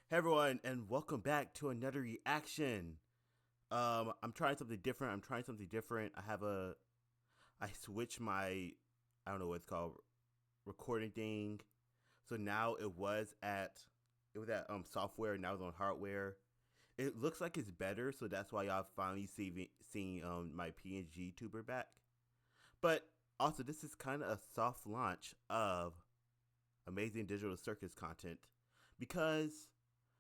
Hey everyone, and welcome back to another reaction. I'm trying something different. I switched my, I don't know what it's called, recording thing. So now it was at software. Now it's on hardware. It looks like it's better, so that's why y'all finally seeing my PNG tuber back. But also, this is kind of a soft launch of amazing digital circus content because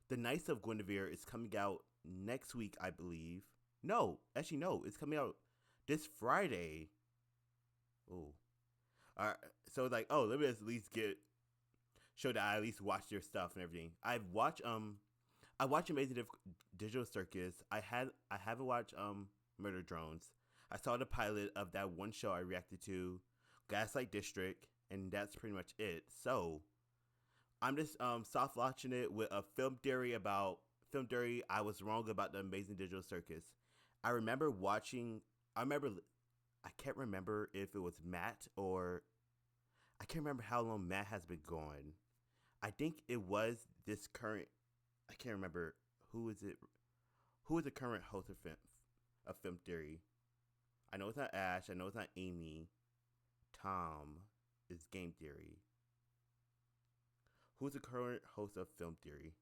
the Knights of Guinevere is coming out next week, I believe. No, actually, no, it's coming out this Friday. Oh, all right. So like, oh, let me at least get show that I at least watched their stuff and everything. I watched Digital Circus. I haven't watched Murder Drones. I saw the pilot of that one show I reacted to, Gaslight District, and that's pretty much it. So I'm just soft launching it with a film theory. I was wrong about the Amazing Digital Circus. I remember watching. I remember. I can't remember if it was Matt or I can't remember how long Matt has been going. I think it was this current. I can't remember who is it. Who is the current host of film theory? I know it's not Ash. I know it's not Amy. Tom is game theory. Who's the current host of film theory?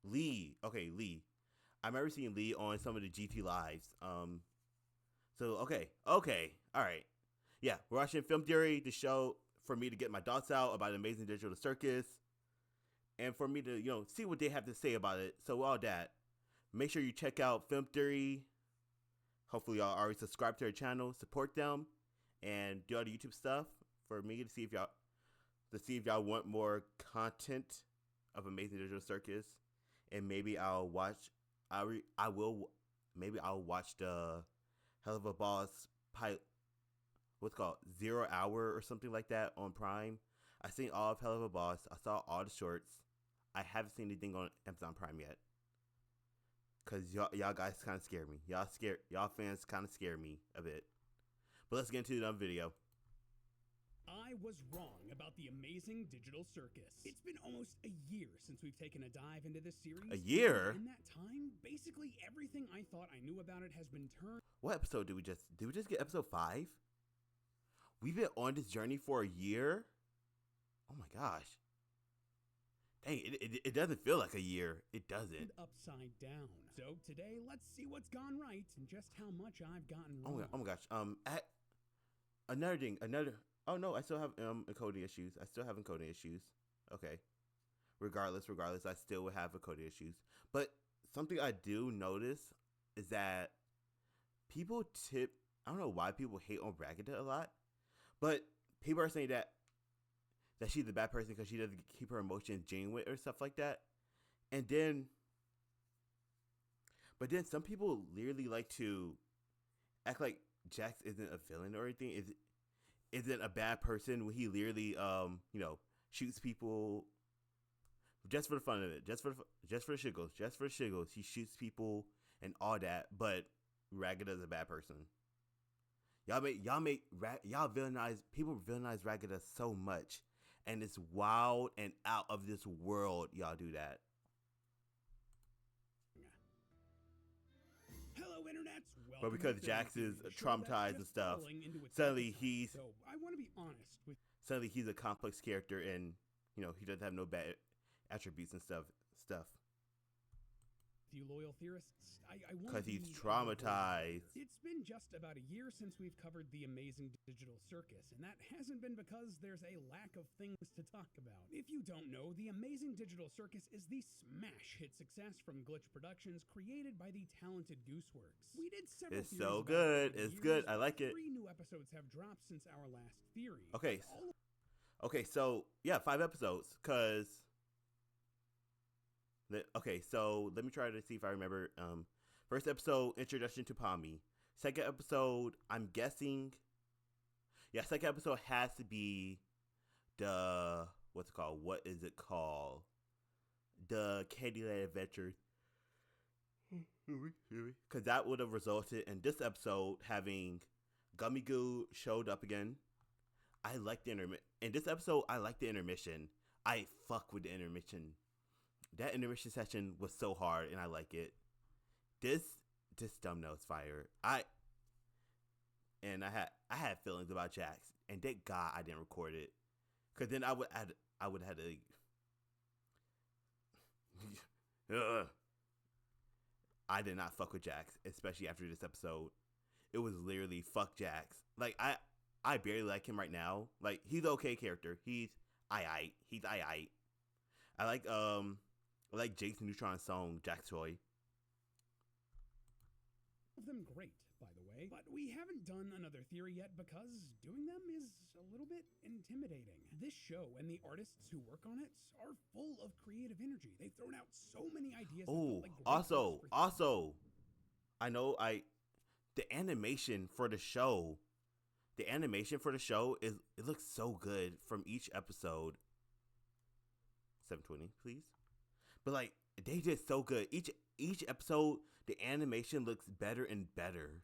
Lee. Okay, Lee. I remember seeing Lee on some of the GT lives. So okay, all right. Yeah, we're watching Film Theory, the show for me to get my thoughts out about Amazing Digital Circus, and for me to see what they have to say about it. So all that, make sure you check out Film Theory. Hopefully, y'all already subscribe to their channel, support them, and do all the YouTube stuff for me to see if y'all want more content of Amazing Digital Circus, and maybe I'll watch. I will maybe I'll watch the Hell of a Boss pilot. What's it called 0 hour or something like that on Prime. I seen all of Hell of a Boss. I saw all the shorts. I haven't seen anything on Amazon Prime yet. Cause y'all guys kind of scare me. Y'all fans kind of scare me a bit. But let's get into the video. I was wrong about the Amazing Digital Circus. It's been almost a year since we've taken a dive into this series. A year? In that time, basically everything I thought I knew about it has been turned. What episode did we just get? Episode 5? We've been on this journey for a year? Oh my gosh. Dang, it doesn't feel like a year. It doesn't. Upside down. So today, let's see what's gone right and just how much I've gotten wrong. Oh my gosh. Another thing. Oh no, I still have encoding issues. Okay. Regardless, I still would have encoding issues. But something I do notice is that people tip. I don't know why people hate on Bragida a lot, but people are saying that she's a bad person because she doesn't keep her emotions genuine or stuff like that. But then some people literally like to act like Jax isn't a villain or anything. Isn't a bad person when he literally shoots people just for the fun of it, just for the shiggles. He shoots people and all that. But Ragada's a bad person. Y'all villainize Ragada so much. And it's wild and out of this world. Y'all do that. Hello, internets. But because Jax is traumatized and stuff, suddenly he's a complex character, and he doesn't have no bad attributes and stuff. You loyal theorists, because he's traumatized. It's been just about a year since we've covered the Amazing Digital Circus, and that hasn't been because there's a lack of things to talk about. If you don't know, the Amazing Digital Circus is the smash hit success from Glitch Productions, created by the talented Gooseworx. We did several. It's so good. It's good. I like it. 3 new episodes have dropped since our last theory. Okay. So yeah, 5 episodes. Okay, so let me try to see if I remember. First episode, introduction to Pommy. Second episode, I'm guessing. Yeah, second episode has to be the what's it called? What is it called? The Candyland Adventure. Because that would have resulted in this episode having Gummy Goo showed up again. I like the intermission. In this episode, I like the intermission. I fuck with the intermission. That intermission session was so hard, and I like it. This thumbnail's fire. I had feelings about Jax, and thank God I didn't record it, cause then I would have had to. I did not fuck with Jax, especially after this episode. It was literally fuck Jax. Like I barely like him right now. Like he's an okay character. He's aight. I like Jake's Neutron song, Jack's Toy. Of them great, by the way, but we haven't done another theory yet because doing them is a little bit intimidating. This show and the artists who work on it are full of creative energy. They've thrown out so many ideas. Oh, like also, I know the animation for the show is it looks so good from each episode. 720, please. But like they did so good. Each episode, the animation looks better and better.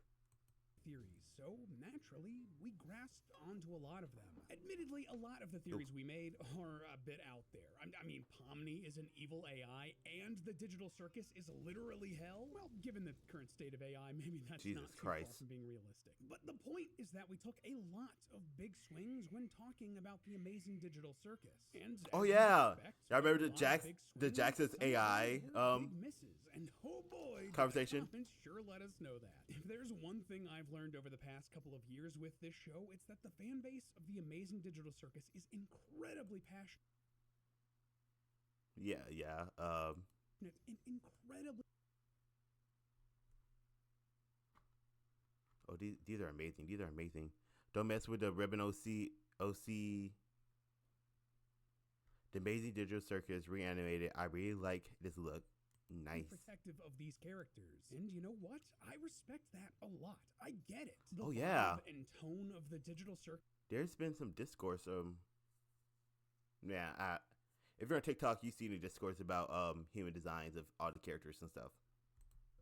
Theories, so naturally we grasped onto a lot of them. Admittedly, a lot of the theories we made are a bit out there. I mean, Pomni is an evil AI, and the digital circus is literally hell. Well, given the current state of AI, maybe that's not too far from being realistic. But the point is that we took a lot of big swings when talking about the amazing digital circus. And oh yeah, I remember the Jax's AI big misses. And oh boy, conversation. Sure let us know that. If there's one thing I've learned over the past couple of years with this show, it's that the fan base of the amazing digital circus is incredibly passionate. Yeah. Incredibly. Oh, these are amazing. Don't mess with the Ribbon OC. The amazing digital circus reanimated. I really like this look. Nice. Protective of these characters, and you know what? I respect that a lot. I get it. The vibe and tone of the digital circus. There's been some discourse. If you're on TikTok, you see the discourse about human designs of all the characters and stuff.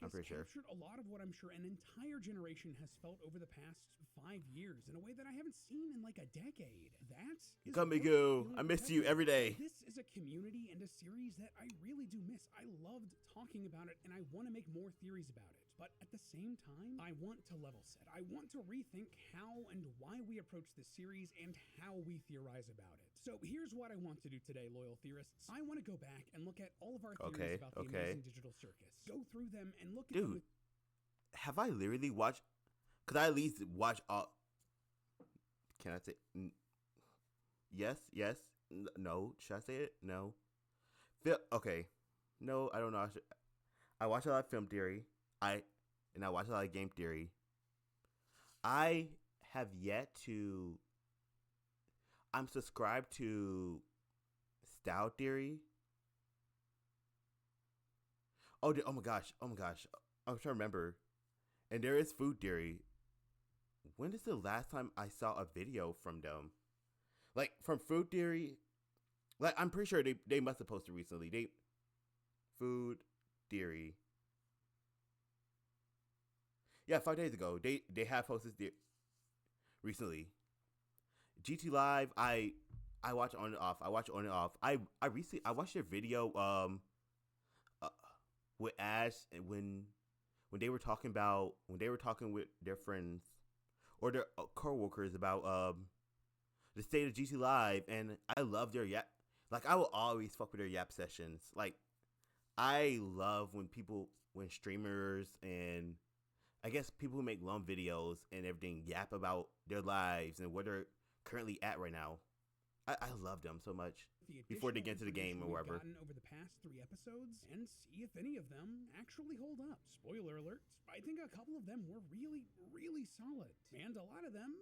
I'm pretty sure. Captured a lot of what I'm sure an entire generation has felt over the past 5 years in a way that I haven't seen in like a decade. That is Gummy-goo, I miss you every day. This is a community and a series that I really do miss. I loved talking about it, and I want to make more theories about it. But at the same time, I want to level set. I want to rethink how and why we approach this series and how we theorize about it. So here's what I want to do today, loyal theorists. I want to go back and look at all of our theories about the amazing digital circus. Go through them and look at them. Dude, have I literally watched? Could I at least watch all? Can I say yes? No. Should I say it? No. Okay. No, I don't know. I watch a lot of film theory. I watch a lot of game theory. I have yet to. I'm subscribed to style theory. Oh my gosh. I'm trying to remember. And there is food theory. When is the last time I saw a video from them? Like, from food theory? Like, I'm pretty sure they must have posted recently. Food theory. Yeah, 5 days ago. They have posted recently. GT Live, I watch on and off. I watched their video with Ash when they were talking with their friends or their co-workers about the state of GT Live, and I love their yap. Like, I will always fuck with their yap sessions. Like, I love when streamers and I guess people who make long videos and everything yap about their lives and where they're currently at right now. I love them so much before they get into the game or wherever. Over the past 3 episodes and see if any of them actually hold up. Spoiler alert, I think a couple of them were really, really solid. And a lot of them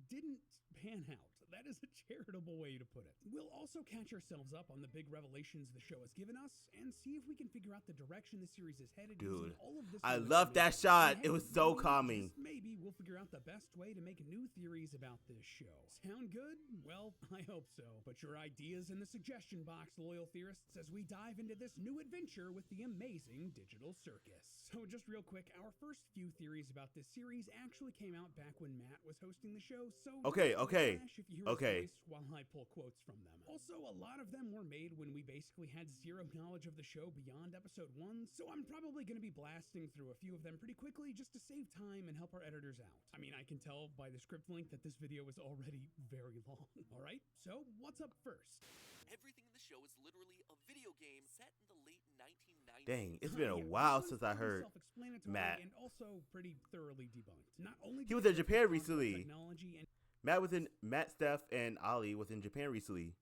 didn't pan out. That is a charitable way to put it. We'll also catch ourselves up on the big revelations the show has given us and see if we can figure out the direction the series is headed. Dude, all of this I love that shot. It was so calming. Maybe we'll figure out the best way to make new theories about this show. Sound good? Well, I hope so. Put your ideas in the suggestion box, loyal theorists, as we dive into this new adventure with the amazing digital circus. So just real quick, our first few theories about this series actually came out back when Matt was hosting the show. So okay. If you hear Okay. his voice while I pull quotes from them. Also, a lot of them were made when we basically had zero knowledge of the show beyond episode 1, so I'm probably going to be blasting through a few of them pretty quickly just to save time and help our editors out. I mean, I can tell by the script link that this video is already very long. Alright, so what's up first? Everything in the show is literally a video game set in the late 1990s. Dang, it's been a Yeah, while this since one's I heard pretty self-explanatory Matt. and also pretty thoroughly debunked. Not only He did was they in Japan focus on recently. technology and Matt, Steph, and Ali was in Japan recently.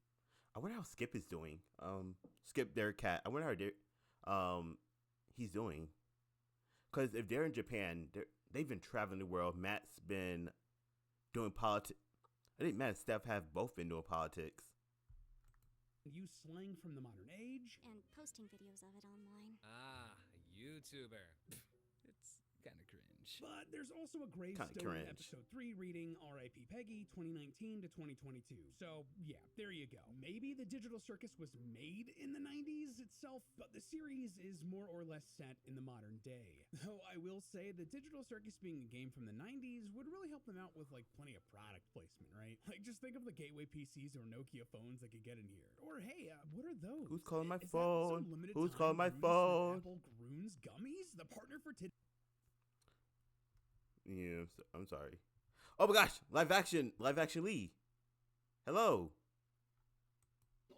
I wonder how Skip is doing. Skip, their cat. I wonder how he's doing. Because if they're in Japan, they've been traveling the world. Matt's been doing politics. I think Matt and Steph have both been doing politics. use slang from the modern age. And posting videos of it online. Ah, YouTuber. It's kind of cringe. But there's also a gravestone in episode 3 reading R.I.P. Peggy 2019 to 2022. So, yeah, there you go. Maybe the Digital Circus was made in the 90s itself, but the series is more or less set in the modern day. Though I will say the Digital Circus being a game from the 90s would really help them out with like plenty of product placement, right? Like just think of the gateway PCs or Nokia phones they could get in here. Or hey, what are those? Who's calling my Is that some phone? limited Who's time calling my Groons phone? Apple Groons gummies? The partner for today. Yeah, I'm sorry. Oh my gosh, live action Lee. Hello.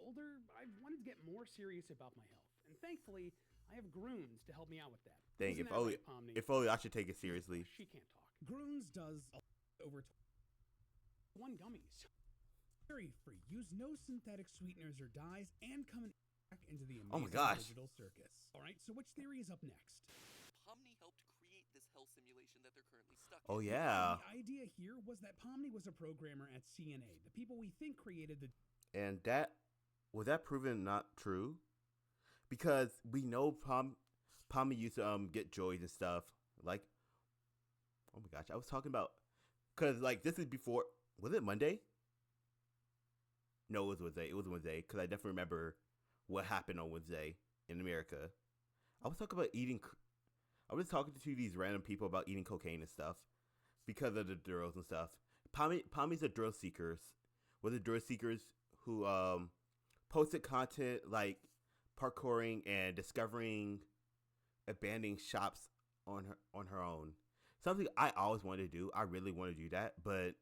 Older, I wanted to get more serious about my health, and thankfully, I have Groons to help me out with that. Dang, Isn't if that only, right, Pomni? if only I should take it seriously. She can't talk. Groons does over 1 gummies. Dairy free. Use no synthetic sweeteners or dyes, and come back into the Oh my amazing gosh. Digital Circus. All right, so which theory is up next? Pomni helped create this hell simulation that they're currently stuck Oh in. yeah, The idea here was that Pomni was a programmer at CNA, the people we think created the and that was that proven not true, because we know Pommy used to get joys and stuff. Like, oh my gosh, I was talking about, cause like this is before, was it Monday? No, it was Wednesday. It was Wednesday, because I definitely remember what happened on Wednesday in America. I was talking about I was talking to these random people about eating cocaine and stuff because of the drills and stuff. Pommy's a drill seekers. Was the drill seekers who posted content like parkouring and discovering abandoned shops on her own. Something I always wanted to do. I really want to do that, but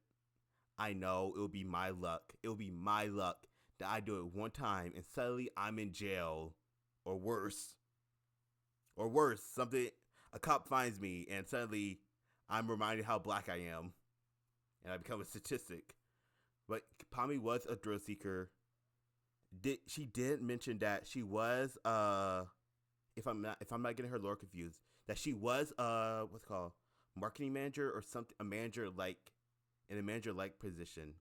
I know it will be my luck. It will be my luck that I do it one time and suddenly I'm in jail or worse. Or worse, something, a cop finds me and suddenly I'm reminded how black I am and I become a statistic. But Pommy was a drill seeker. She did mention that she was if I'm not getting her lore confused, that she was what's it called, marketing manager or something, a manager like in a manager like position.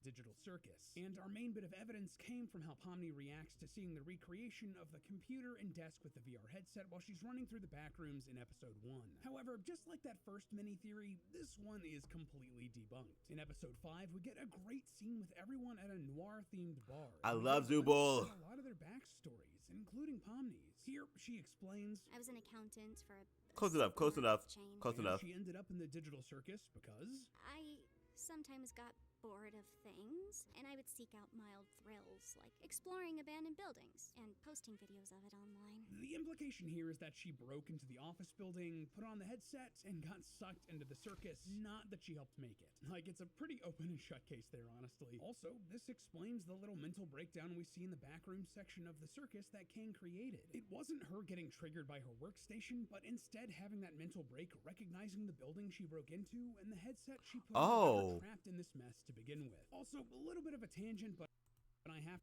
Digital Circus. And our main bit of evidence came from how Pomni reacts to seeing the recreation of the computer and desk with the VR headset while she's running through the back rooms in episode 1. However, just like that first mini theory, this one is completely debunked. In episode 5, we get a great scene with everyone at a noir-themed bar. I We love get a glimpse Zubul. of a lot of their backstories, including Pomni's. Here, she explains I was an accountant for a Close enough, close enough, chain. close and enough. she ended up in the Digital Circus because I sometimes got bored of things, and I would seek out mild thrills, like exploring abandoned buildings and posting videos of it online. the implication here is that she broke into the office building, put on the headset, and got sucked into the circus, not that she helped make it. Like, it's a pretty open and shut case there, honestly. Also, this explains the little mental breakdown we see in the backroom section of the circus that Kane created. It wasn't her getting triggered by her workstation, but instead having that mental break, recognizing the building she broke into, and the headset she put on got her trapped in this mess to begin with. Also, a little bit of a tangent, but I have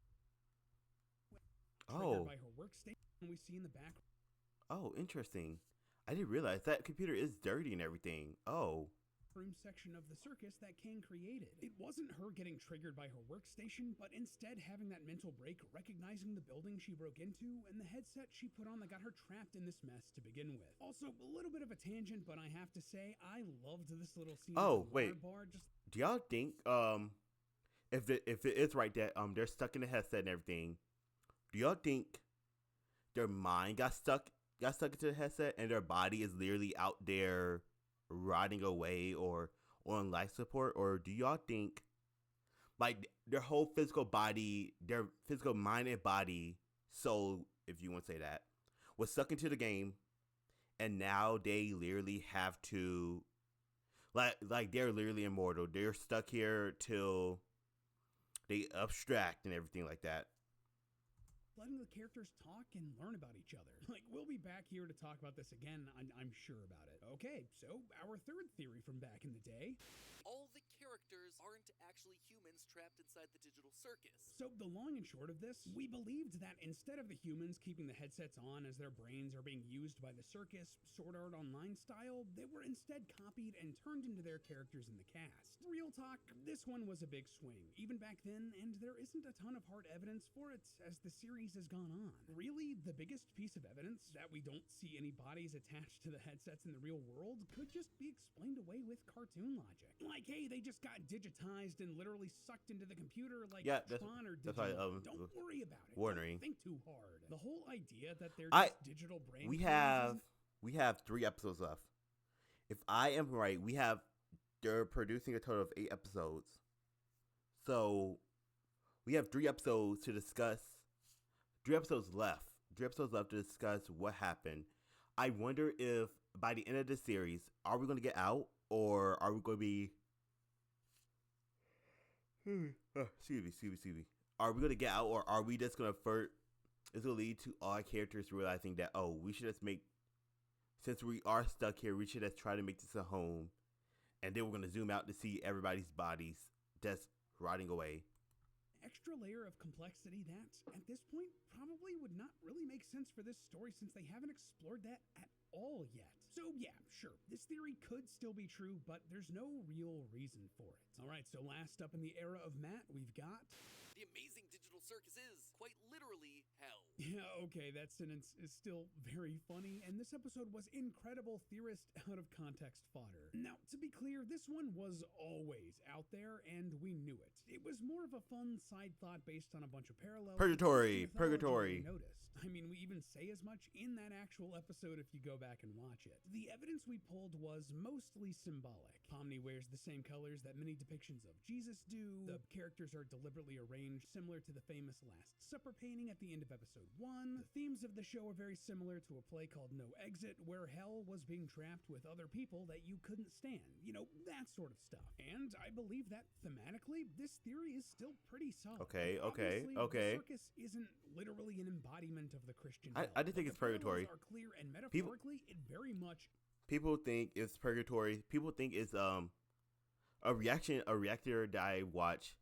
triggered by her workstation we see in the back Oh, interesting. I didn't realize that computer is dirty and everything. Oh. room section of the circus that Kane created. It wasn't her getting triggered by her workstation, but instead having that mental break, recognizing the building she broke into, and the headset she put on that got her trapped in this mess to begin with. Also, a little bit of a tangent, but I have to say, I loved this little scene. Oh, with the wait. bar. Just Do y'all think if it is right that they're stuck in the headset and everything, do y'all think their mind got stuck into the headset and their body is literally out there rotting away or on life support? Or do y'all think like their whole physical body, their physical mind and body, soul, if you want to say that, was stuck into the game, and now they literally have to, like they're literally immortal. They're stuck here till they abstract and everything like that. Letting the characters talk and learn about each other. Like, we'll be back here to talk about this again, I'm sure about it. Okay, so our third theory from back in the day. All the characters aren't actually humans trapped inside the digital circus. So the long and short of this, we believed that instead of the humans keeping the headsets on as their brains are being used by the circus, Sword Art Online style, they were instead copied and turned into their characters in the cast. Real talk, this one was a big swing, even back then, and there isn't a ton of hard evidence for it as the series has gone on. Really, the biggest piece of evidence that we don't see any bodies attached to the headsets in the real world could just be explained away with cartoon logic. Like, hey, they just got digitized and literally sucked into the computer like Tron or Digital. Don't worry about it. Don't think too hard. The whole idea that they're just digital brain. We have 3 episodes left. If I am right, they're producing a total of 8 episodes. So we have 3 episodes to discuss. 3 episodes left. 3 episodes left to discuss what happened. I wonder if by the end of this series, are we going to get out, or are we going to be? Excuse me. Are we going to get out, or are we just going to first? This will lead to all characters realizing that, oh, we should just make. Since we are stuck here, we should just try to make this a home, and then we're going to zoom out to see everybody's bodies just rotting away. Extra layer of complexity that, at this point, probably would not really make sense for this story since they haven't explored that at all yet. So yeah, sure, this theory could still be true, but there's no real reason for it. Alright, so last up in the era of Matt, we've got... The amazing digital circus is, quite literally, hell. Yeah, okay, that sentence is still very funny, and this episode was incredible theorist out of context fodder. Now, to be clear, this one was always out there, and we knew it. It was more of a fun side thought based on a bunch of parallels. Purgatory. Noticed. I mean, we even say as much in that actual episode if you go back and watch it. The evidence we pulled was mostly symbolic. Pomni wears the same colors that many depictions of Jesus do. The characters are deliberately arranged similar to the famous Last Supper painting at the end of episode 1. The themes of the show are very similar to a play called No Exit, where hell was being trapped with other people that you couldn't stand. You know, that sort of stuff. And I believe that thematically, this theory is still pretty solid. Okay. The circus isn't literally an embodiment of the Christian hell. I didn't think it's purgatory. Are clear, and metaphorically, it very much... People think it's purgatory. People think it's a reactor that I watch.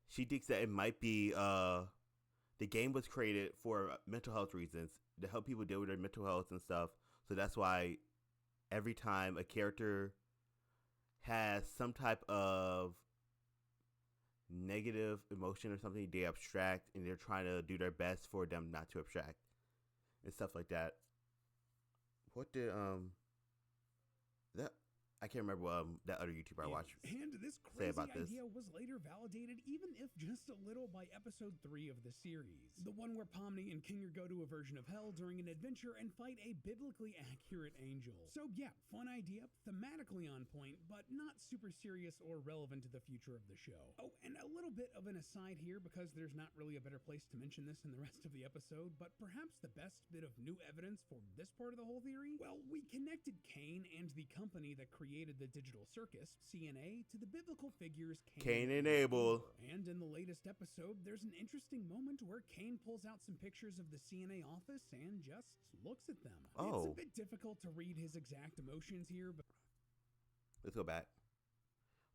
She thinks that it might be the game was created for mental health reasons, to help people deal with their mental health and stuff. So that's why every time a character has some type of negative emotion or something, they abstract, and they're trying to do their best for them not to abstract and stuff like that. What did that I can't remember that other YouTuber I watched and this crazy idea was later validated, even if just a little, by episode 3 of the series. The one where Pomni and Kinger go to a version of hell during an adventure and fight a biblically accurate angel. So yeah, fun idea, thematically on point, but not super serious or relevant to the future of the show. Oh, and a little bit of an aside here, because there's not really a better place to mention this in the rest of the episode, but perhaps the best bit of new evidence for this part of the whole theory? Well, we connected Cain and the company that created the digital circus, CNA, to the biblical figures Cain and Abel. And in the latest episode, there's an interesting moment where Cain pulls out some pictures of the CNA office and just looks at them. Oh. It's a bit difficult to read his exact emotions here, but... Let's go back.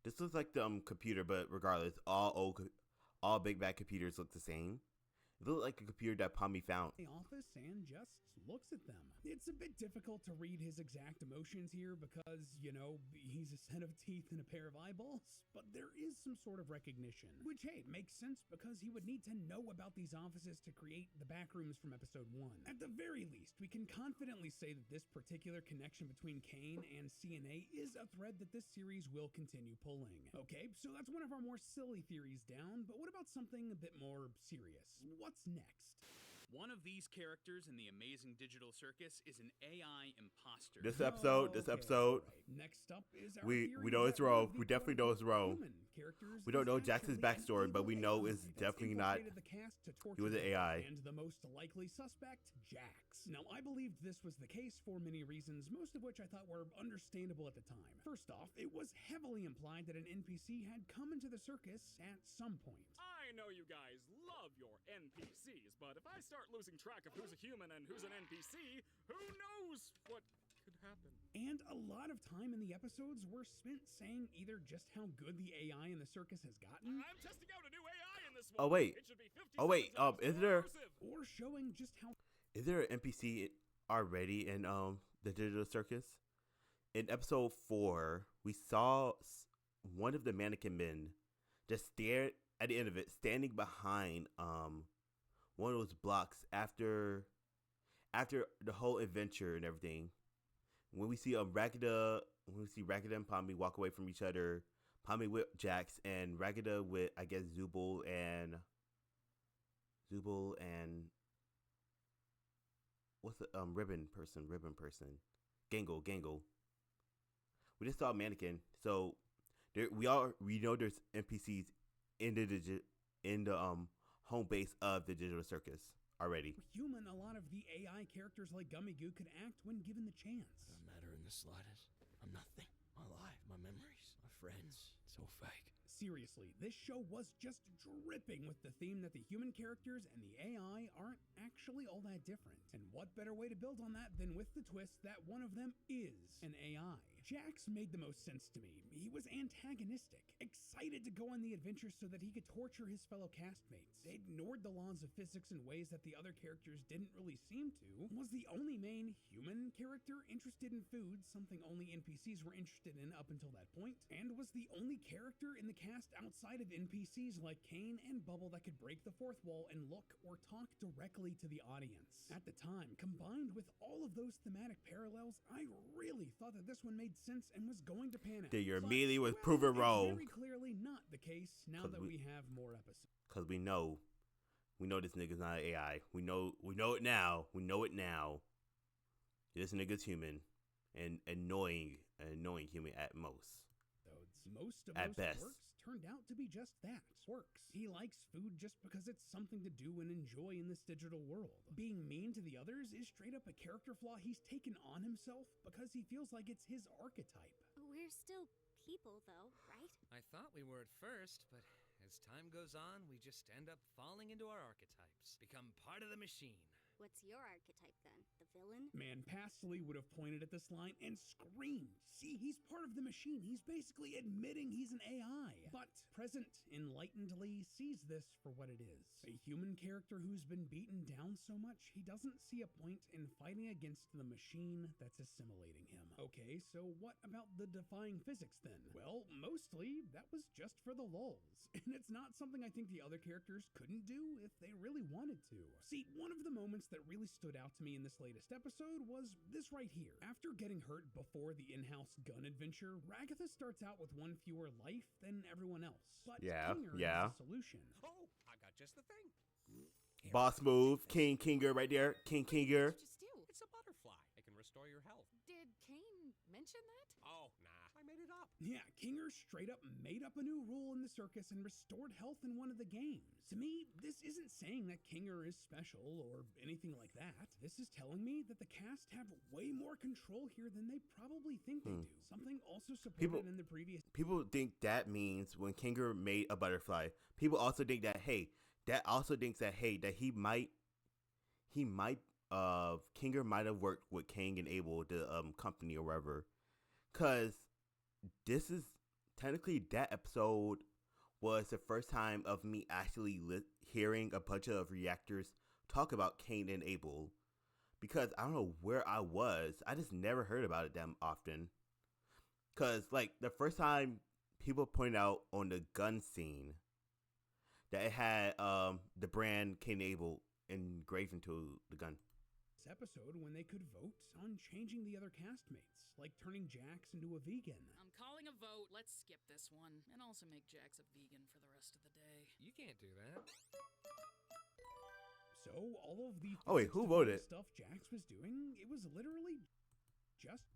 This looks like the computer, but regardless, all big bad computers look the same. It looks like a computer that Pomni found. The office and just looks at them. It's a bit difficult to read his exact emotions here because, you know, he's a set of teeth and a pair of eyeballs, but there is some sort of recognition, which, hey, makes sense because he would need to know about these offices to create the backrooms from episode 1. At the very least, we can confidently say that this particular connection between Cain and CNA is a thread that this series will continue pulling. Okay, so that's one of our more silly theories down, but what about something a bit more serious? What's next? One of these characters in the Amazing Digital Circus is an AI imposter. This episode, right. Next up is our we theory know that it's one Rome. of the We definitely know it's Rome. human characters We don't is know Jackson's actually an backstory, but we evil know AI it's that's definitely not. infiltrated the cast to torture He was an them. AI. And the most likely suspect, Jax. Now, I believed this was the case for many reasons, most of which I thought were understandable at the time. First off, it was heavily implied that an NPC had come into the circus at some point. I know you guys love your NPCs, but if I start losing track of who's a human and who's an NPC, who knows what could happen? And a lot of time in the episodes were spent saying either just how good the AI in the circus has gotten, I'm testing out a new AI in this one. Oh wait. It should be 50 Oh wait. times Is more there immersive. or showing just how is there an NPC already in the Digital Circus? In episode 4, we saw one of the mannequin men just stare at the end of it, standing behind one of those blocks after the whole adventure and everything. When we see Ragada and Pommy walk away from each other, Pommy with Jax and Ragada with I guess Zubul and what's the ribbon person? Gangle. We just saw a mannequin, so we know there's NPCs in the home base of the Digital Circus already. human a lot of the AI characters like Gummy Goo could act when given the chance. Don't matter in the slightest. I'm nothing. My life, my memories, my friends. It's all fake. Seriously, this show was just dripping with the theme that the human characters and the AI aren't actually all that different. And what better way to build on that than with the twist that one of them is an AI. Jax made the most sense to me. He was antagonistic, excited to go on the adventure so that he could torture his fellow castmates, ignored the laws of physics in ways that the other characters didn't really seem to, was the only main human character interested in food, something only NPCs were interested in up until that point, and was the only character in the cast outside of NPCs like Kane and Bubble that could break the fourth wall and look or talk directly to the audience. At the time, combined with all of those thematic parallels, I really thought that this one made sense and was going to pan out. That your But, immediately was well, proven it's wrong. very clearly not the case now 'Cause that we- we have more episodes. Cause we know this nigga's not an AI. We know it now. We know it now. This nigga's human, and annoying human at most. Most of At those best. quirks turned out to be just that, quirks. He likes food just because it's something to do and enjoy in this digital world. Being mean to the others is straight up a character flaw he's taken on himself because he feels like it's his archetype. We're still people, though, right? I thought we were at first, but as time goes on, we just end up falling into our archetypes, become part of the machine. What's your archetype then? The villain? Man, Pastily would have pointed at this line and screamed. See, he's part of the machine. He's basically admitting he's an AI. But Present enlightenedly sees this for what it is. A human character who's been beaten down so much, he doesn't see a point in fighting against the machine that's assimilating him. Okay, so what about the defying physics then? Well, mostly that was just for the lulz. And it's not something I think the other characters couldn't do if they really wanted to. See, one of the moments that really stood out to me in this latest episode was this right here. After getting hurt before the in-house gun adventure, Ragatha starts out with one fewer life than everyone else. But Yeah, Kinger yeah. has a solution. Oh, I got just the thing. Boss move, Kinger right there, Kinger. Just do. It's a butterfly. It can restore your health. Did Kane mention that? Oh, nah. I made it up. Yeah, Kinger straight up made up a new rule in the circus and restored health in one of the games. To me, this isn't saying that Kinger is special or anything like that. This is telling me that the cast have way more control here than they probably think they do. Something also supported in the previous. People think that means when Kinger made a butterfly. People also think that that he might Kinger might have worked with Kang and Abel, the company or whatever, cause this is technically that episode was the first time of me actually hearing a bunch of reactors talk about Cain and Abel, because I don't know where I was. I just never heard about it that often. Cause like the first time people pointed out on the gun scene that it had the brand Cain and Abel engraved into the gun. Episode when they could vote on changing the other castmates, like turning Jax into a vegan. I'm calling a vote. Let's skip this one and also make Jax a vegan for the rest of the day. You can't do that. So So all of the Oh, wait, who physics-defying voted? stuff Jax was doing, it was literally just.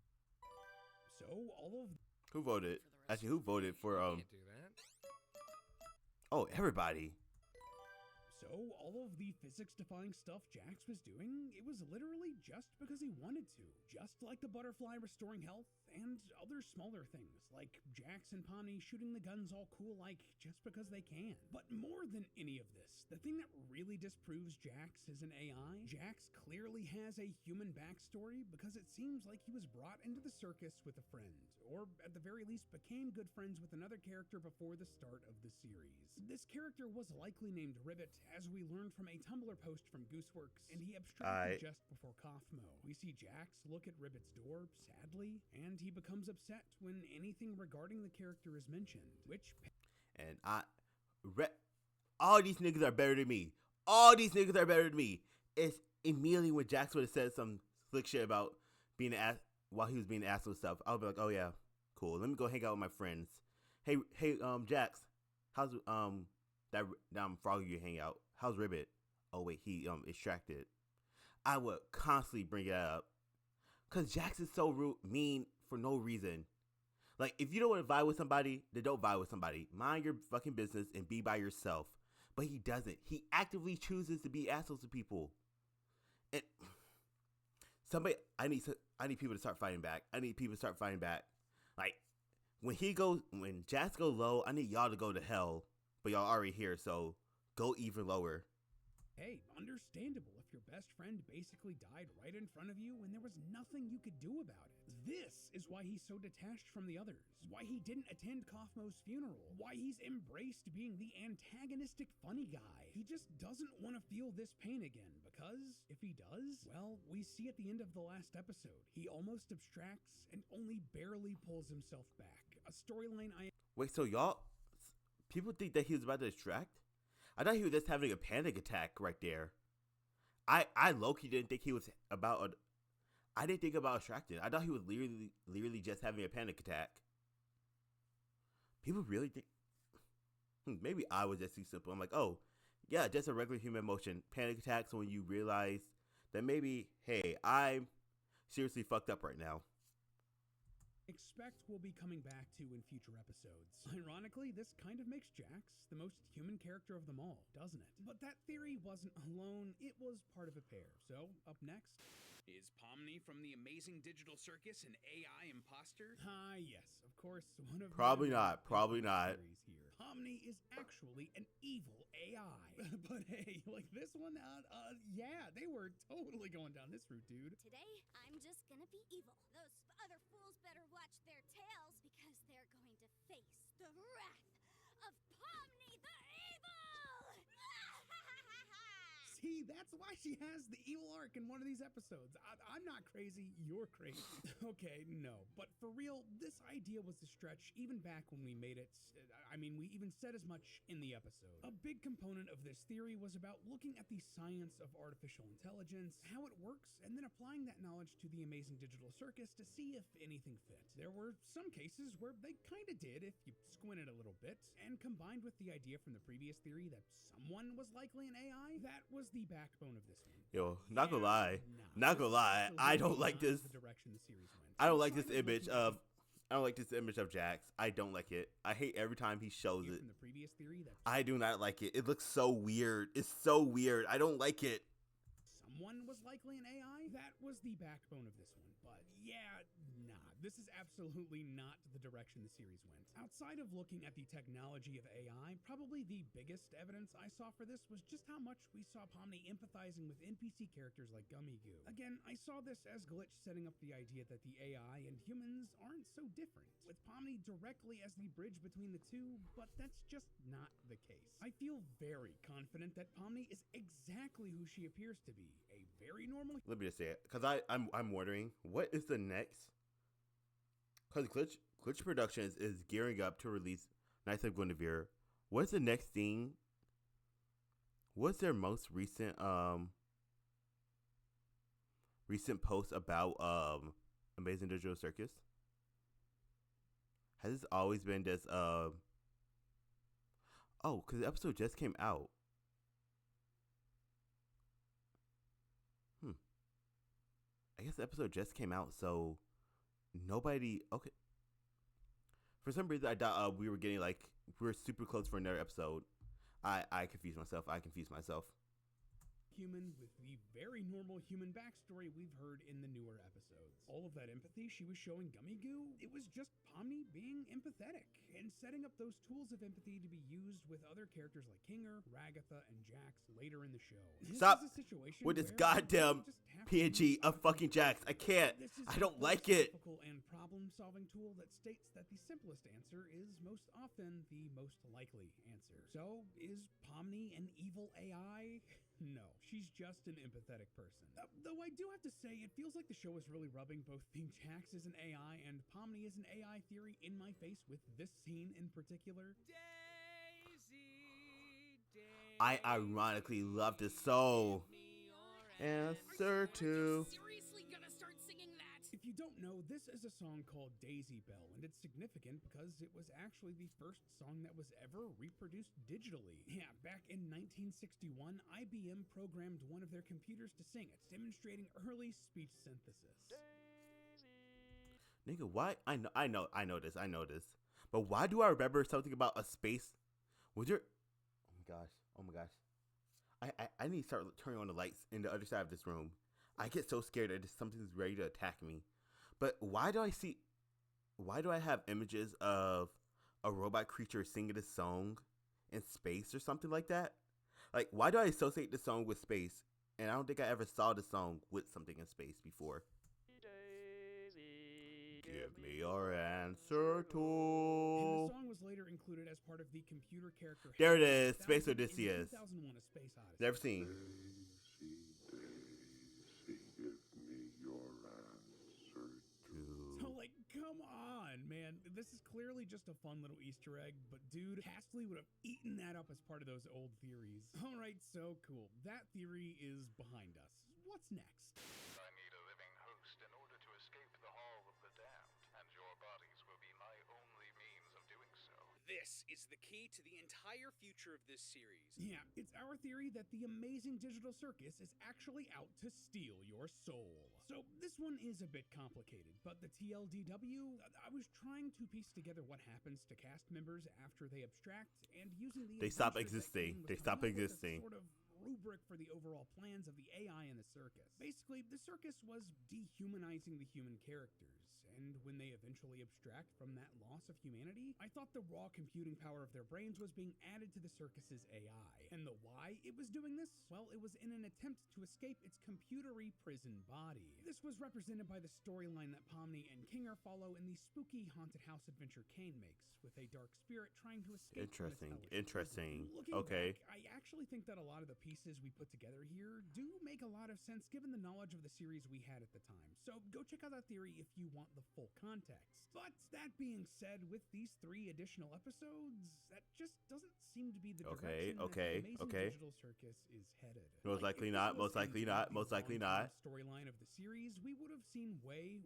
So all of Who voted? Actually, who voted for Can't do that. Oh, everybody. So all of the physics-defying stuff Jax was doing, it was literally just because he wanted to. Just like the butterfly restoring health and other smaller things, like Jax and Pomni shooting the guns all cool like just because they can. But more than any of this, the thing that really disproves Jax as an AI, Jax clearly has a human backstory because it seems like he was brought into the circus with a friend, or at the very least became good friends with another character before the start of the series. This character was likely named Ribbit, as we learned from a Tumblr post from Gooseworx, and he abstracted just before Kaufmo. We see Jax look at Ribbit's door, sadly, and he becomes upset when anything regarding the character is mentioned, which... And all these niggas are better than me. All these niggas are better than me. It's immediately when Jax would have said some slick shit about being an ass while he was being an asshole and stuff, I would be like, oh yeah, cool. Let me go hang out with my friends. Hey, Jax, how's that frog you hang out? How's Ribbit? Oh wait, he extracted. I would constantly bring it up, cause Jax is so rude, mean for no reason. Like, if you don't want to vibe with somebody, then don't vibe with somebody. Mind your fucking business and be by yourself. But he doesn't. He actively chooses to be assholes to people. And I need people to start fighting back. I need people to start fighting back. Like, when Jax go low, I need y'all to go to hell. But y'all already here, so go even lower. Hey, understandable if your best friend basically died right in front of you and there was nothing you could do about it. This is why he's so detached from the others, why he didn't attend Kaufmo's funeral, why he's embraced being the antagonistic funny guy. He just doesn't want to feel this pain again, because if he does, well, we see at the end of the last episode, he almost abstracts and only barely pulls himself back. A storyline Wait, so people think that he was about to extract? I thought he was just having a panic attack right there. I low-key didn't think he was I didn't think about extracting. I thought he was literally just having a panic attack. People really think... maybe I was just too simple. I'm like, oh, yeah, just a regular human emotion. Panic attacks when you realize that maybe, hey, I'm seriously fucked up right now. expect we'll be coming back to in future episodes. Ironically, this kind of makes Jax the most human character of them all, doesn't it? But that theory wasn't alone, it was part of a pair. So, up next... Is Pomni from the Amazing Digital Circus an AI imposter? Yes, of course, one of Probably not. Here. Pomni is actually an evil AI. But hey, like this one, yeah, they were totally going down this route, dude. Today, I'm just gonna be evil. Those other fools better watch their tails because they're going to face the wrath of Pomni the Evil! See, that's why she has the evil arc in one of these episodes. I'm not crazy, you're crazy. Okay, no. But for real, this idea was a stretch even back when we made it. We even said as much in the episode. A big component of this theory was about looking at the science of artificial intelligence, how it works, and then applying that knowledge to the Amazing Digital Circus to see if anything fit. There were some cases where they kinda did, if you squinted a little bit, and combined with the idea from the previous theory that someone was likely an AI, that was the backbone of this one. Yo, not gonna lie. I don't like this. The direction the series went. I don't like this image of Jax. I don't like it. I hate every time he shows it. From the previous theory that I do not like it. It looks so weird. It's so weird. I don't like it. someone was likely an AI, that was the backbone of this one. But yeah, nah, this is absolutely not the direction the series went. Outside of looking at the technology of AI, probably the biggest evidence I saw for this was just how much we saw Pomni empathizing with NPC characters like Gummy Goo. Again, I saw this as Glitch setting up the idea that the AI and humans aren't so different, with Pomni directly as the bridge between the two, but that's just not the case. I feel very confident that Pomni is exactly who she appears to be, a very normal... Let me just say it, because I'm wondering, what is the next... Because Glitch Productions is gearing up to release Knights of Guinevere. What's the next thing? What's their most recent post about Amazing Digital Circus? Has this always been this oh, because the episode just came out. this episode just came out, so nobody. Okay. For some reason, I thought we were getting like we were super close for another episode. I confused myself. Human with the very normal human backstory we've heard in the newer episodes. All of that empathy she was showing Gummy Goo, it was just Pomni being empathetic and setting up those tools of empathy to be used with other characters like Kinger, Ragatha, and Jax later in the show. Stop with this goddamn PNG of fucking Jax. I can't. I don't like it. And problem-solving tool that states that the simplest answer is most often the most likely answer. So, is Pomni an evil AI? No, she's just an empathetic person. Though I do have to say, it feels like the show is really rubbing both being Jax as an AI and Pomni as an AI theory in my face with this scene in particular. I ironically love this so. Answer to. Seriously gonna start singing that? If you don't know, this is a song called Daisy Bell, and it's significant because it was actually the first song that was ever reproduced digitally. Yeah, back in 1961, IBM programmed one of their computers to sing it, demonstrating early speech synthesis. Nigga, why? I know this. But why do I remember something about a space? Was there? Oh my gosh. I need to start turning on the lights in the other side of this room. I get so scared that something's ready to attack me. But why do I have images of a robot creature singing this song in space or something like that? Like, why do I associate the song with space? And I don't think I ever saw the song with something in space before. Give me your answer to. And the song was later included as part of the computer character. There it is, Space Odysseus. 2001: A Space Odyssey. Never seen. So, like, come on, man. This is clearly just a fun little Easter egg, but dude, Castley would have eaten that up as part of those old theories. All right, so cool. That theory is behind us. What's next? I need a living host in order to escape the Hall of the Damned, and your bodies will be my only means of doing so. This is the key to the entire future of this series. Yeah, it's our theory that the amazing digital circus is actually out to steal your soul. So this one is a bit complicated, but the TLDW, I was trying to piece together what happens to cast members after they abstract, and using the They stop adventures that existing. came with They the stop novel as existing. Sort of rubric for the overall plans of the AI in the circus. Basically, the circus was dehumanizing the human characters. And when they eventually abstract from that loss of humanity, I thought the raw computing power of their brains was being added to the circus's AI. And the why it was doing this? Well, it was in an attempt to escape its computery prison body. This was represented by the storyline that Pomni and Kinger follow in the spooky haunted house adventure Kane makes, with a dark spirit trying to escape from its hellish Interesting. prison. Looking Okay. back, I actually think that a lot of the pieces we put together here do make a lot of sense given the knowledge of the series we had at the time. So go check out that theory if you want the full context. But that being said, with these 3 additional episodes, that just doesn't seem to be the direction that the amazing digital circus is headed. Most likely not. Most likely not. Most likely not. Storyline of the series, we would have seen way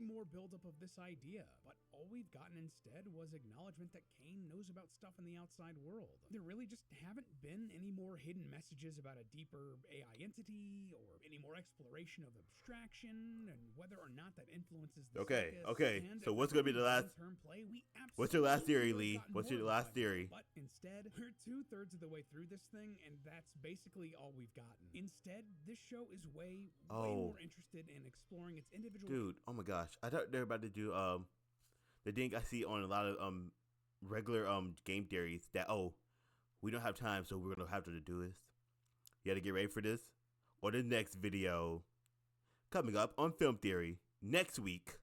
more buildup of this idea. But all we've gotten instead was acknowledgement that Kane knows about stuff in the outside world. There really just haven't been any more hidden messages about a deeper AI entity or any more exploration of abstraction and whether or not that influences the circus. Okay. And So what's gonna be the last? play, we What's your last theory, absolutely Lee? could've gotten What's your more last by now. theory? But instead, we're 2/3 of the way through this thing, and that's basically all we've gotten. Instead, this show is way more interested in exploring its individual. Dude, oh my gosh. I thought they were about to do the thing I see on a lot of regular game theories that we don't have time, so we're gonna have to do this. You gotta get ready for this. Or the next video coming up on Film Theory next week.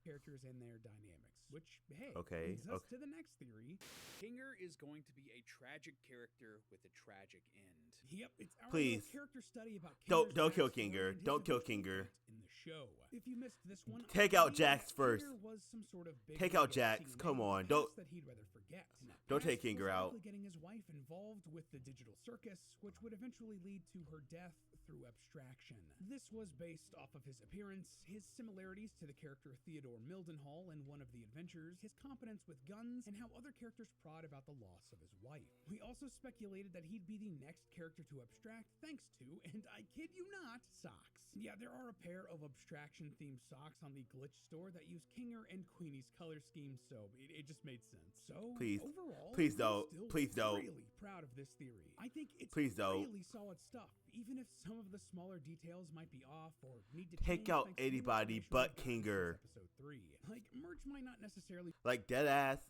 Characters and their dynamics, which, hey, Okay, leads us okay. to the next theory. Kinger is going to be a tragic character with a tragic end. Yep, it's our Please. little character study about Don't Kinger's kill backstory Kinger. and his Don't kill eventual Kinger. fate in the show. If you missed this one, Take I out believe Jax that first. Kinger was some sort of big Take out legacy Jax. man Come with a on. past Don't- that he'd rather forget. And that Don't past take Kinger was out. likely getting his wife involved with the digital circus, which would eventually lead to her death through abstraction. This was based off of his appearance, his similarities to the character Theodore Mildenhall in one of the adventures, his competence with guns, and how other characters prod about the loss of his wife. We also speculated that he'd be the next character to abstract thanks to, and I kid you not, socks. Yeah, there are a pair of of abstraction-themed socks on the Glitch store that use Kinger and Queenie's color scheme, so it just made sense. So, Please. overall, Please I'm don't. still Please don't. really proud of this theory. I think it's Please don't. really solid stuff, even if some of the smaller details might be off or need to Take change out thanks to new anybody information but we've gotten Kinger. since episode 3. Like, merch might not necessarily Like, dead ass.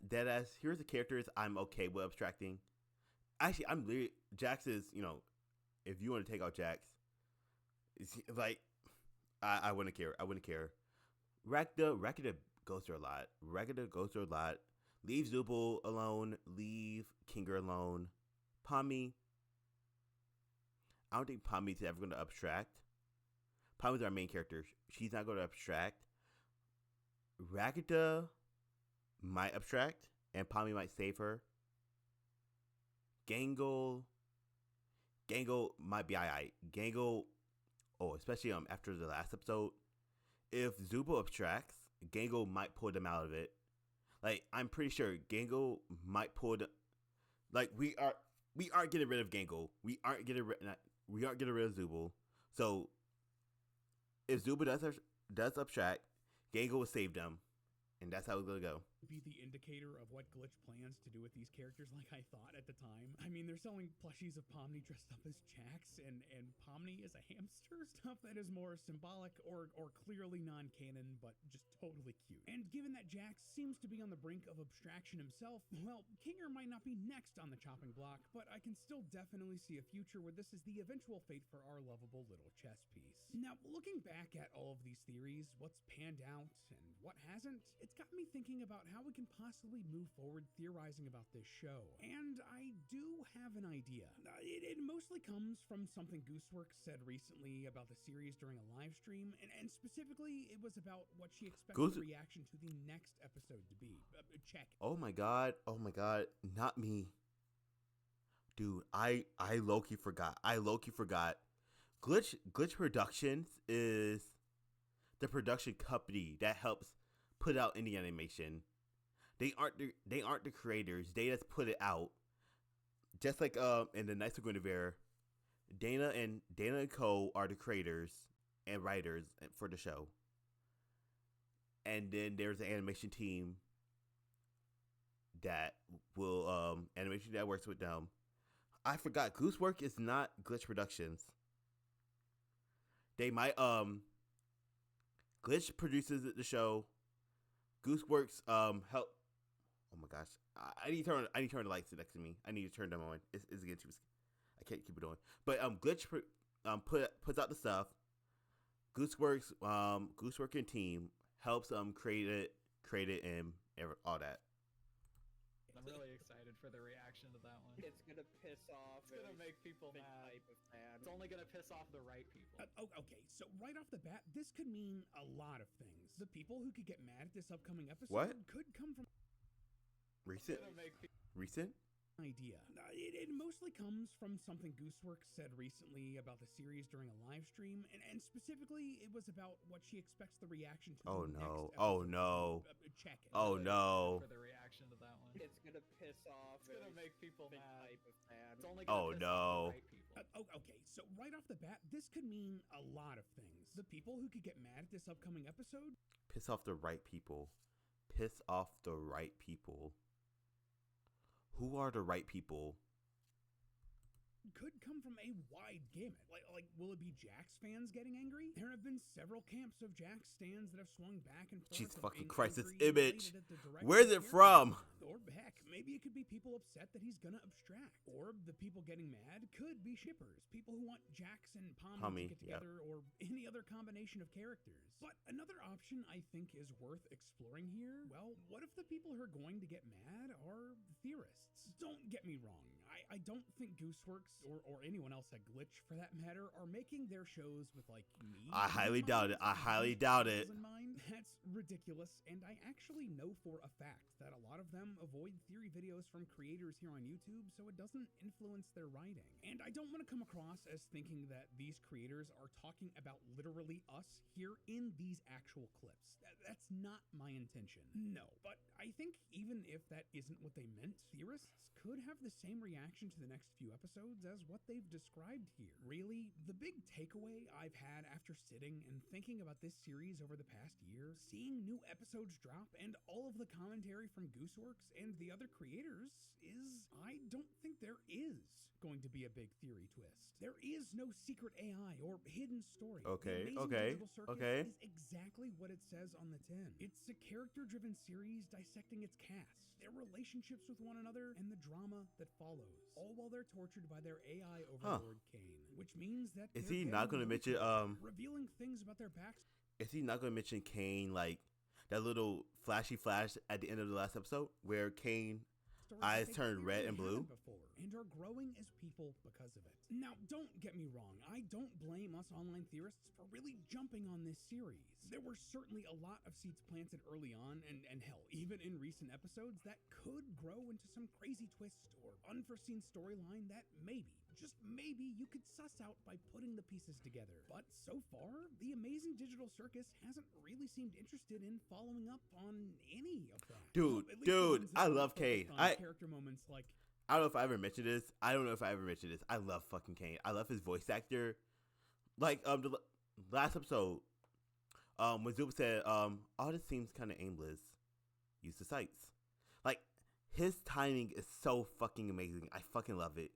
Here's the characters I'm okay with abstracting. Actually, I'm literally, Jax is, if you want to take out Jax, it's like, I wouldn't care. Rakita goes through a lot. Leave Zubul alone. Leave Kinger alone. Pommy. I don't think Pommy's ever going to abstract. Pommy's our main character. She's not going to abstract. Rakita might abstract, and Pommy might save her. Gangle might be alright. Gangle, especially after the last episode, if Zubul abstracts, Gangle might pull them out of it. Like, I'm pretty sure Gangle might pull the, like, we aren't getting rid of Gangle. We aren't getting rid of Zubul. So if Zubul does abstract, Gangle will save them. And that's how it's gonna go. Be the indicator of what Glitch plans to do with these characters like I thought at the time. I mean, they're selling plushies of Pomni dressed up as Jax and Pomni as a hamster. Stuff that is more symbolic or clearly non-canon, but just totally cute. And given that Jax seems to be on the brink of abstraction himself, well, Kinger might not be next on the chopping block, but I can still definitely see a future where this is the eventual fate for our lovable little chess piece. Now, looking back at all of these theories, what's panned out and what hasn't, it's got me thinking about how we can possibly move forward theorizing about this show. And I do have an idea. It mostly comes from something Gooseworx said recently about the series during a live stream, and specifically, it was about what she expects the reaction to the next episode to be. Check. Oh my god, not me. Dude, I low-key forgot. Glitch Productions is the production company that helps put out any animation. They aren't the creators. They just put it out. Just like in the Knights of Guinevere, Dana and Co are the creators and writers for the show. And then there's the animation team that works with them. I forgot Gooseworx is not Glitch Productions. They might Glitch produces the show. Gooseworx help. Oh my gosh, I need to turn the lights next to me. I need to turn them on. It's getting too. I can't keep it on. But Glitch puts out the stuff. Gooseworx and team helps create it and all that. I'm really excited for the reaction to that one. It's gonna piss off. It's gonna make people mad. It's only gonna piss off the right people. Okay, so right off the bat, this could mean a lot of things. The people who could get mad at this upcoming episode could come from recent idea. It mostly comes from something Gooseworx said recently about the series during a live stream, and specifically, it was about what she expects the reaction to the next episode. Oh no. Check it. Oh no. For the reaction to that one. It's gonna piss off. It's gonna make people mad. It's only gonna piss off the right people. Okay, so right off the bat, this could mean a lot of things. The people who could get mad at this upcoming episode piss off the right people. Who are the right people? Could come from a wide gamut. Like, will it be Jax fans getting angry? There have been several camps of Jax stands that have swung back and forth. Jesus fucking Christ, this angry image. related Where's it from? Or heck, maybe it could be people upset that he's gonna abstract. Or the people getting mad could be shippers. People who want Jax and Pommy to get together, or any other combination of characters. But another option I think is worth exploring here, well, what if the people who are going to get mad are theorists? Don't get me wrong. I don't think Gooseworx or anyone else at Glitch, for that matter, are making their shows with, like, me. I highly doubt it. In mind. That's ridiculous, and I actually know for a fact that a lot of them avoid theory videos from creators here on YouTube, so it doesn't influence their writing. And I don't want to come across as thinking that these creators are talking about literally us here in these actual clips. That's not my intention. No, but I think even if that isn't what they meant, theorists could have the same reaction reaction to the next few episodes as what they've described here. Really, the big takeaway I've had after sitting and thinking about this series over the past year, seeing new episodes drop and all of the commentary from Gooseworx and the other creators, is I don't think there is going to be a big theory twist. There is no secret AI or hidden story. Okay, The Amazing okay, Digital Circus okay. is exactly what it says on the tin. It's a character-driven series dissecting its cast, their relationships with one another, and the drama that follows, all while they're tortured by their AI overlord Kane. Which means that Is they're he not getting going to mention revealing things about their backstory. Is he not going to mention Kane, like that little flashy flash at the end of the last episode where Kane eyes turned red and blue before, and are growing as people because of it. Now, don't get me wrong. I don't blame us online theorists for really jumping on this series. There were certainly a lot of seeds planted early on, and hell, even in recent episodes, that could grow into some crazy twist or unforeseen storyline that maybe, just maybe, you could suss out by putting the pieces together. But so far, the Amazing Digital Circus hasn't really seemed interested in following up on any of that. Dude, I love Kane. Character moments like, I don't know if I ever mentioned this. I don't know if I ever mentioned this. I love fucking Kane. I love his voice actor. Like the last episode, when Zuba said, all this seems kind of aimless. Use the sights. Like, his timing is so fucking amazing. I fucking love it.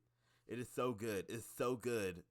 It is so good. It's so good.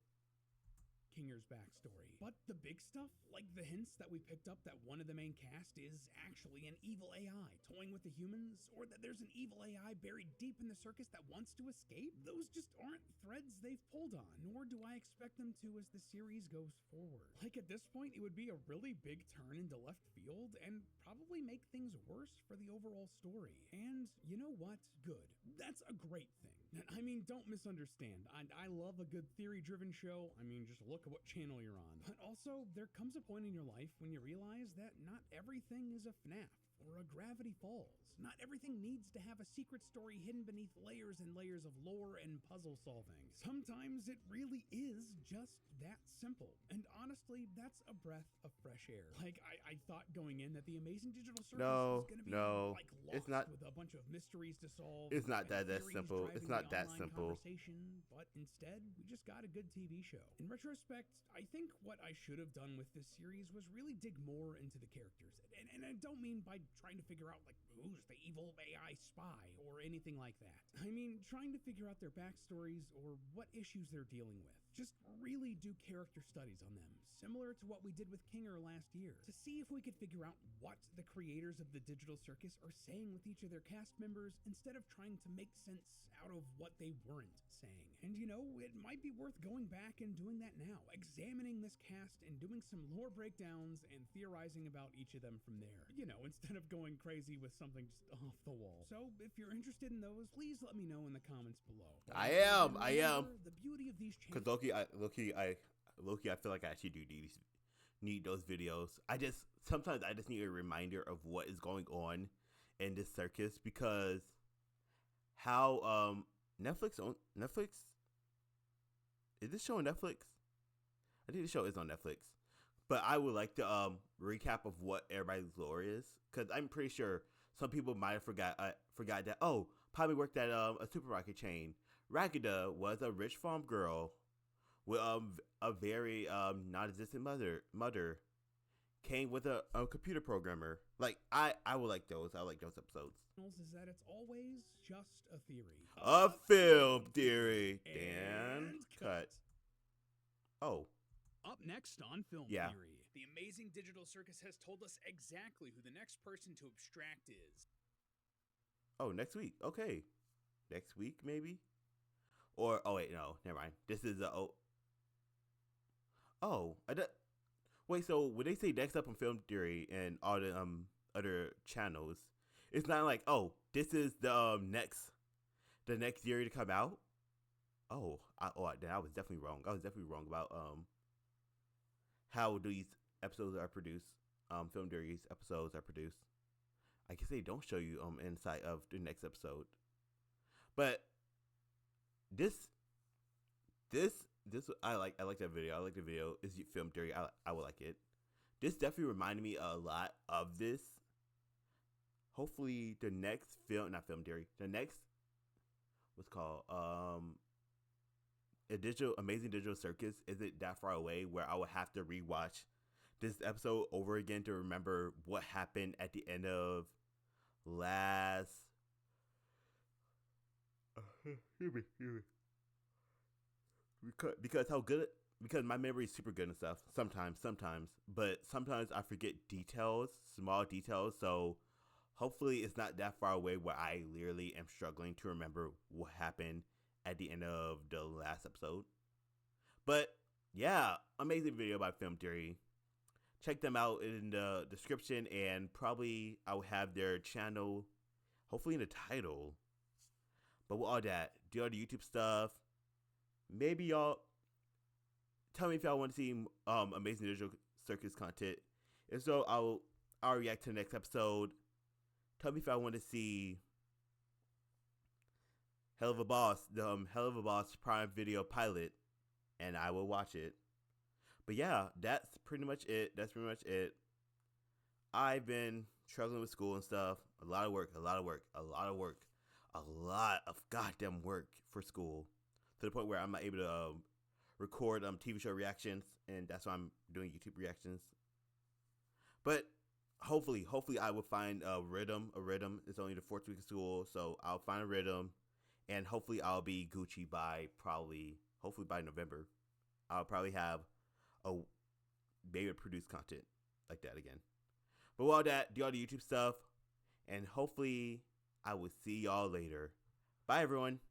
Kinger's backstory. But the big stuff, like the hints that we picked up that one of the main cast is actually an evil AI toying with the humans, or that there's an evil AI buried deep in the circus that wants to escape, those just aren't threads they've pulled on, nor do I expect them to as the series goes forward. Like, at this point, it would be a really big turn into left field and probably make things worse for the overall story. And you know what? Good. That's a great thing. I mean, don't misunderstand. I love a good theory-driven show. I mean, just look at what channel you're on. But also, there comes a point in your life when you realize that not everything is a FNAF or a Gravity Falls. Not everything needs to have a secret story hidden beneath layers and layers of lore and puzzle solving. Sometimes it really is just that simple. And honestly, that's a breath of fresh air. Like, I thought going in that the Amazing Digital Circus was going to be like lost it's not, with a bunch of mysteries to solve. It's not that simple. It's not that simple. But instead, we just got a good TV show. In retrospect, I think what I should have done with this series was really dig more into the characters. And I don't mean by trying to figure out, like, who's the evil AI spy or anything like that. I mean, trying to figure out their backstories or what issues they're dealing with. Just really do character studies on them, similar to what we did with Kinger last year, to see if we could figure out what the creators of the Digital Circus are saying with each of their cast members instead of trying to make sense out of what they weren't saying. And you know, it might be worth going back and doing that now, examining this cast and doing some lore breakdowns and theorizing about each of them from there. You know, instead of going crazy with something just off the wall. So if you're interested in those, please let me know in the comments below. I am. The beauty of these channels. Because Loki, I feel like I actually do need those videos. Sometimes I just need a reminder of what is going on in this circus, because how Netflix is this show on Netflix? I think the show is on Netflix, but I would like to recap of what everybody's lore is, because I'm pretty sure some people might have forgot that Pommy worked at a supermarket chain. Ragida was a rich farm girl with a very non-existent mother. Kane with a computer programmer. Like, I would like those. I like those episodes. Is that it's always just a theory. A film theory. Dan cut. Oh. Up next on Film Yeah. Theory, the Amazing Digital Circus has told us exactly who the next person to abstract is. Oh, next week. Okay. Next week, maybe? Or, oh, wait, no. Never mind. This is wait, so when they say next up on Film Theory and all the other channels, it's not like, oh, this is the next theory to come out? Then I was definitely wrong. I was definitely wrong about how these episodes are produced. Film Theory's episodes are produced. I guess they don't show you insight of the next episode. But this I like that video. I like the video. It's Film Theory. I would like it. This definitely reminded me a lot of this. Hopefully the next film, not Film Theory, the next what's it called a digital amazing digital circus isn't that far away where I would have to rewatch this episode over again to remember what happened at the end of last because how good because my memory is super good and stuff sometimes but sometimes I forget details, small details, so hopefully it's not that far away where I literally am struggling to remember what happened at the end of the last episode. But yeah, amazing video by Film Theory. Check them out in the description, and probably I'll have their channel hopefully in the title. But with all that, do all the YouTube stuff. Maybe y'all tell me if y'all want to see amazing digital circus content. If so, I'll react to the next episode. Tell me if I want to see Hell of a Boss, the Hell of a Boss Prime Video pilot, and I will watch it. But yeah, that's pretty much it. I've been struggling with school and stuff. A lot of goddamn work for school, to the point where I'm not able to record TV show reactions, and that's why I'm doing YouTube reactions. But hopefully I will find a rhythm. It's only the 4th week of school, so I'll find a rhythm, and hopefully I'll be Gucci by November. I'll probably have a maybe produce content like that again. But with all that, do all the YouTube stuff, and hopefully I will see y'all later. Bye, everyone.